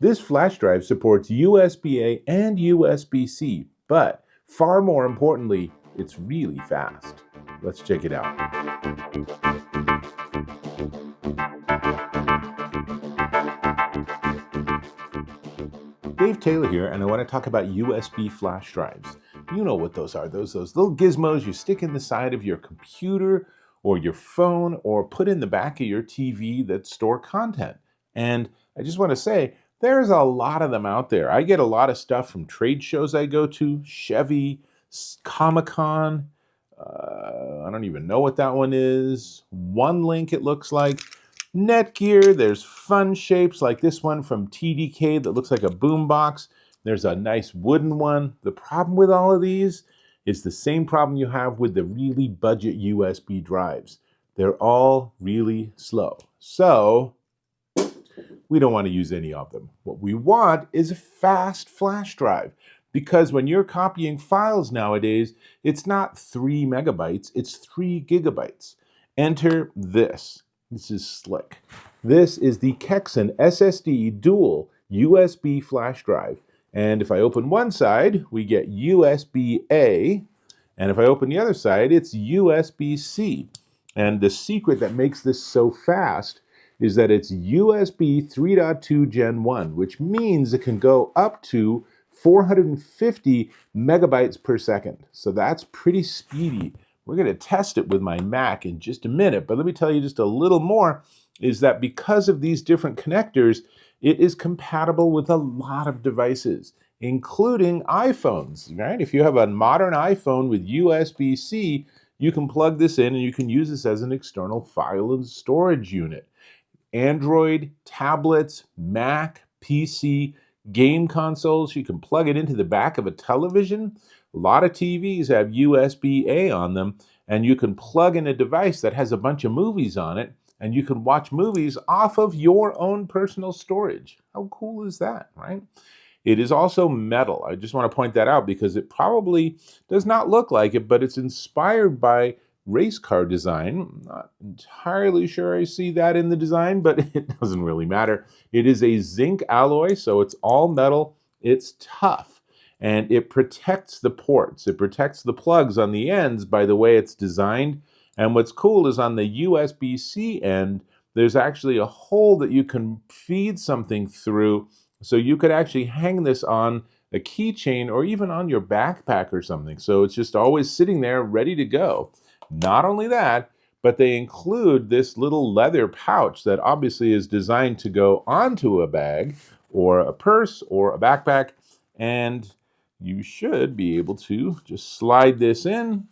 This flash drive supports USB-A and USB-C, but far more importantly, it's really fast. Let's check it out. Dave Taylor here, and I want to talk about USB flash drives. You know what those are, those little gizmos you stick in the side of your computer or your phone or put in the back of your TV that store content. And I just want to say, there's a lot of them out there. I get a lot of stuff from trade shows I go to, Chevy, Comic-Con, I don't even know what that one is. One Link, it looks like. Netgear, there's fun shapes like this one from TDK that looks like a boombox. There's a nice wooden one. The problem with all of these is the same problem you have with the really budget USB drives. They're all really slow. So we don't want to use any of them. What we want is a fast flash drive, because when you're copying files nowadays, it's not 3 megabytes, it's 3 gigabytes. Enter this. This is slick. This is the KEXIN SSD dual USB flash drive. And if I open one side, we get USB-A. And if I open the other side, it's USB-C. And the secret that makes this so fast is that it's USB 3.2 Gen 1, which means it can go up to 450 megabytes per second. So that's pretty speedy. We're going to test it with my Mac in just a minute, but let me tell you just a little more, is that because of these different connectors, it is compatible with a lot of devices, including iPhones, right? If you have a modern iPhone with USB-C, you can plug this in and you can use this as an external file and storage unit. Android, tablets, Mac, PC, game consoles, you can plug it into the back of a television. A lot of TVs have USB-A on them, and you can plug in a device that has a bunch of movies on it, and you can watch movies off of your own personal storage. How cool is that, right? It is also metal. I just want to point that out because it probably does not look like it, but it's inspired by race car design. I'm not entirely sure I see that in the design, but it doesn't really matter. It is a zinc alloy, so it's all metal. It's tough, and it protects the ports. It protects the plugs on the ends by the way it's designed. And what's cool is on the USB-C end, there's actually a hole that you can feed something through, so you could actually hang this on a keychain or even on your backpack or something. So it's just always sitting there ready to go. Not only that, but they include this little leather pouch that obviously is designed to go onto a bag or a purse or a backpack. And you should be able to just slide this in,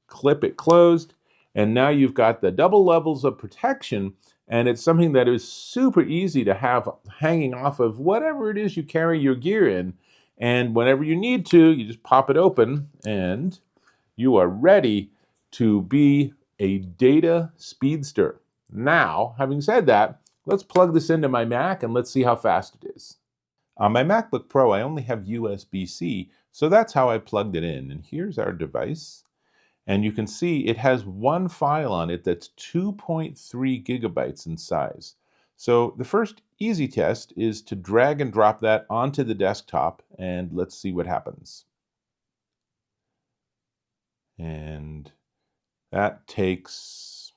clip it closed, and now you've got the double levels of protection. And it's something that is super easy to have hanging off of whatever it is you carry your gear in. And whenever you need to, you just pop it open and you are ready to be a data speedster. Now, having said that, let's plug this into my Mac and let's see how fast it is. On my MacBook Pro, I only have USB-C, so that's how I plugged it in. And here's our device. And you can see it has one file on it that's 2.3 gigabytes in size. So the first easy test is to drag and drop that onto the desktop, and let's see what happens. And that takes,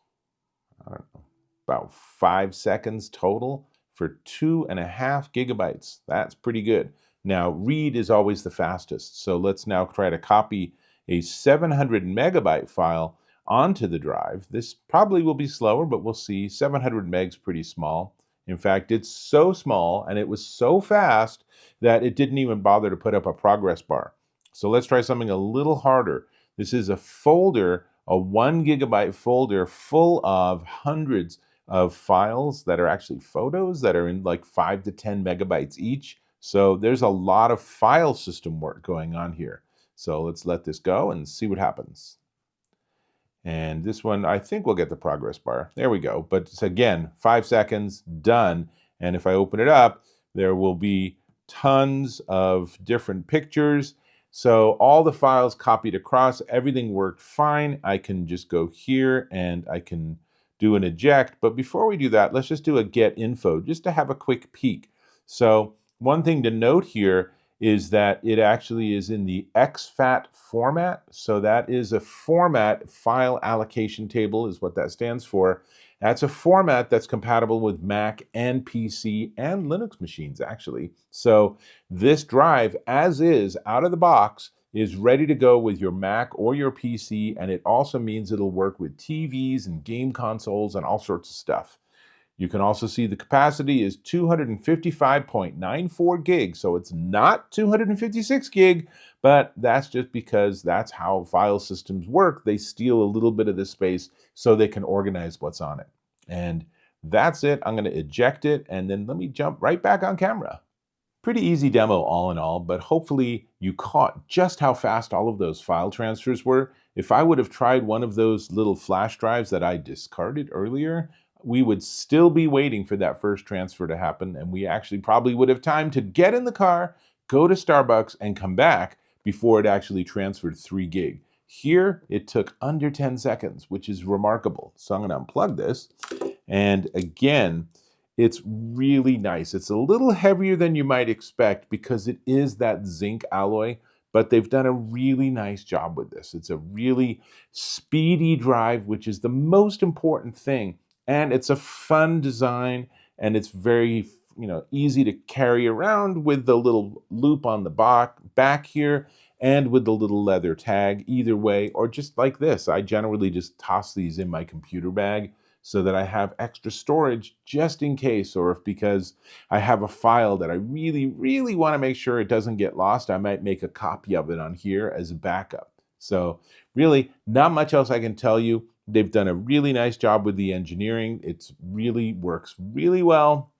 I don't know, about 5 seconds total for 2.5 gigabytes. That's pretty good. Now, read is always the fastest. So let's now try to copy a 700 megabyte file onto the drive. This probably will be slower, but we'll see. 700 megs pretty small. In fact, it's so small and it was so fast that it didn't even bother to put up a progress bar. So let's try something a little harder. This is a folder, a 1 gigabyte folder full of hundreds of files that are actually photos that are in like 5 to 10 megabytes each. So there's a lot of file system work going on here. So let's let this go and see what happens. And this one, I think we'll get the progress bar. There we go. But it's, again, 5 seconds, done. And if I open it up, there will be tons of different pictures. So all the files copied across, everything worked fine. I can just go here and I can do an eject. But before we do that, let's just do a get info just to have a quick peek. So One thing to note here is that it actually is in the exFAT format. So that is a format, file allocation table is what that stands for. That's a format that's compatible with Mac and PC and Linux machines, actually. So this drive, as is, out of the box, is ready to go with your Mac or your PC, and it also means it'll work with TVs and game consoles and all sorts of stuff. You can also see the capacity is 255.94 gigs, so it's not 256 gig, but that's just because that's how file systems work. They steal a little bit of the space so they can organize what's on it. And that's it. I'm going to eject it, and then let me jump right back on camera. Pretty easy demo all in all, but hopefully you caught just how fast all of those file transfers were. If I would have tried one of those little flash drives that I discarded earlier, we would still be waiting for that first transfer to happen, and we actually probably would have time to get in the car, go to Starbucks, and come back before it actually transferred 3 gig. Here, it took under 10 seconds, which is remarkable. So I'm going to unplug this, and again, it's really nice. It's a little heavier than you might expect because it is that zinc alloy, but they've done a really nice job with this. It's a really speedy drive, which is the most important thing. And it's a fun design, and it's very, easy to carry around with the little loop on the back here and with the little leather tag either way, or just like this. I generally just toss these in my computer bag so that I have extra storage just in case, or if because I have a file that I really, really want to make sure it doesn't get lost, I might make a copy of it on here as a backup. So really, not much else I can tell you. They've done a really nice job with the engineering. It really works really well,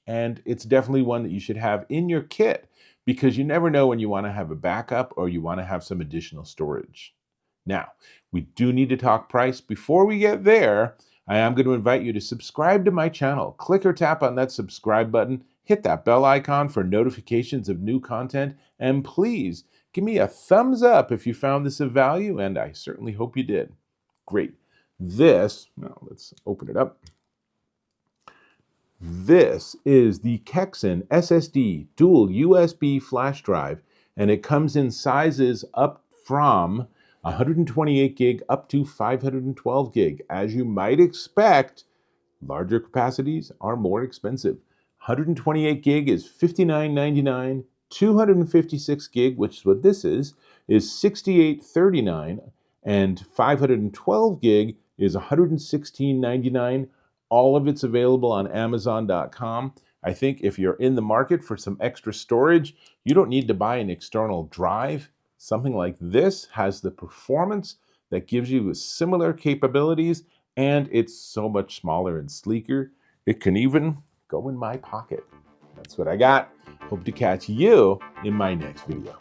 and it's definitely one that you should have in your kit because you never know when you want to have a backup or you want to have some additional storage. Now, we do need to talk price. Before we get there, I am going to invite you to subscribe to my channel. Click or tap on that subscribe button, hit that bell icon for notifications of new content, and please give me a thumbs up if you found this of value, and I certainly hope you did. Great. Let's open it up. This is the KEXIN SSD dual USB flash drive, and it comes in sizes up from 128 gig up to 512 gig. As you might expect, larger capacities are more expensive. 128 gig is $59.99. 256 gig, which is what this is $68.39. And 512 gig is $116.99. All of it's available on Amazon.com. I think if you're in the market for some extra storage, you don't need to buy an external drive. Something like this has the performance that gives you similar capabilities, and it's so much smaller and sleeker. It can even go in my pocket. That's what I got. Hope to catch you in my next video.